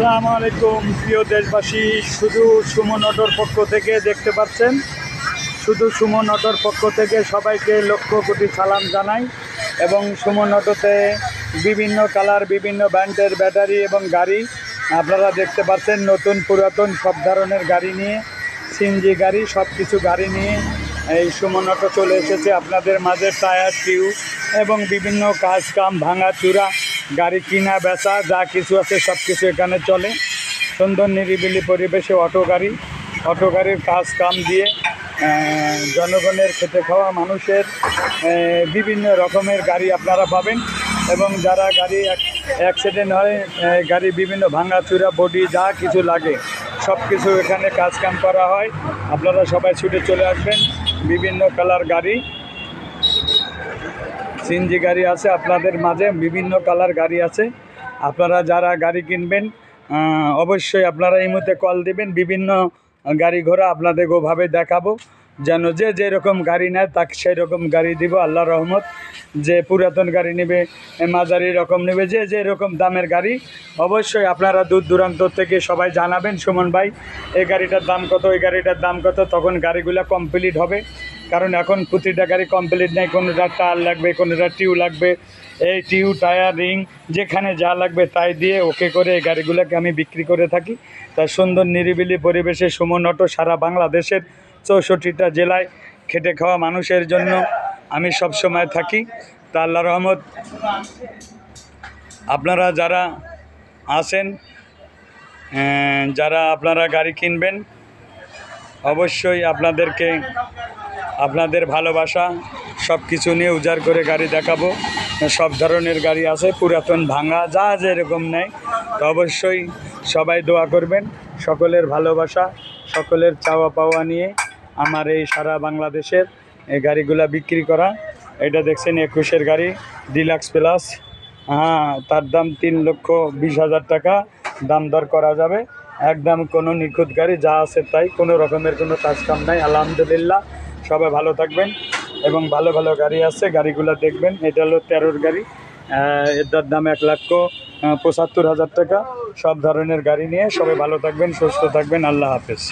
আসসালামু আলাইকুম প্রিয় দেশবাসী। শুধু সুমন অটোর পক্ষ থেকে দেখতে পাচ্ছেন, শুধু সুমন অটোর পক্ষ থেকে সবাইকে লক্ষ কোটি সালাম জানাই। এবং সুমন অটোতে বিভিন্ন কালার, বিভিন্ন ব্র্যান্ডের ব্যাটারি এবং গাড়ি আপনারা দেখতে পাচ্ছেন। নতুন পুরাতন সব ধরনের গাড়ি নিয়ে, সিএনজি গাড়ি, সব কিছু গাড়ি নিয়ে এই সুমন অটো চলে এসেছে আপনাদের মাঝে। টায়ার, টিউব এবং বিভিন্ন কাজ কাম, ভাঙা চূড়া, গাড়ি কিনা বেচা যা কিছু আছে সব কিছু এখানে চলে। সুন্দর নিরিবিলি পরিবেশে অটো গাড়ির কাজ কাম দিয়ে জনগণের খেতে খাওয়া মানুষের বিভিন্ন রকমের গাড়ি আপনারা পাবেন। এবং যারা গাড়ি অ্যাক্সিডেন্ট হয়, গাড়ি বিভিন্ন ভাঙা চূড়া, বডি যা কিছু লাগে সব কিছু এখানে কাজ কাম করা হয়। আপনারা সবাই ছুটে চলে আসবেন। বিভিন্ন কালার গাড়ি, সিএনজি গাড়ি আছে আপনাদের মাঝে, বিভিন্ন কালার গাড়ি আছে। আপনারা যারা গাড়ি কিনবেন অবশ্যই আপনারা এই মুহূর্তে কল দিবেন। বিভিন্ন গাড়ি ঘোড়া আপনাদের ওভাবে দেখাবো, যেন যে যেরকম গাড়ি নেয় তাকে সেই রকম গাড়ি দিব আল্লাহ রহমত। যে পুরাতন গাড়ি নেবে, মাঝারি রকম নেবে, যে যেরকম দামের গাড়ি অবশ্যই আপনারা দূর দূরান্ত থেকে সবাই জানাবেন, সুমন ভাই এই গাড়িটার দাম কত, এই গাড়িটার দাম কত। তখন গাড়িগুলো কমপ্লিট হবে, কারণ এখন প্রতিটা গাড়ি কমপ্লিট নেই। কোনোটা টায়ার লাগবে, কোনোটা টিউ লাগবে। এই টিউ, টায়ার, রিং যেখানে যা লাগবে তাই দিয়ে ওকে করে এই গাড়িগুলোকে আমি বিক্রি করে থাকি। তার সুন্দর নিরিবিলি পরিবেশে সুমন অটো সারা বাংলাদেশের 64টা জেলায় খেটে খাওয়া মানুষের জন্য আমি সব সময় থাকি। তা আল্লাহ রহমত আপনারা যারা আসেন, যারা আপনারা গাড়ি কিনবেন অবশ্যই আপনাদেরকে আপনাদের ভালোবাসা সব কিছু নিয়ে উজাড় করে গাড়ি দেখাবো। সব ধরনের গাড়ি আছে, পুরাতন, ভাঙা, যা যেরকম নেয়। তো অবশ্যই সবাই দোয়া করবেন। সকলের ভালোবাসা, সকলের চাওয়া পাওয়া নিয়ে আমার এই সারা বাংলাদেশের এই গাড়িগুলা বিক্রি করা। এটা দেখছেন 21-এর গাড়ি, ডিলাক্স প্লাস। তার দাম 3,20,000 টাকা, দাম দর করা যাবে একদম। কোনো নিখুঁত গাড়ি, যা আছে তাই, কোনো রকমের কোনো কাজ কাম নাই। আলহামদুলিল্লাহ, সবাই ভালো থাকবেন। এবং ভালো ভালো গাড়ি আছে, গাড়িগুলো দেখবেন। এটা হলো 13-র গাড়ি, এটার দাম 1,75,000 টাকা। সব ধরনের গাড়ি নিয়ে সবাই ভালো থাকবেন, সুস্থ থাকবেন। আল্লাহ হাফেজ।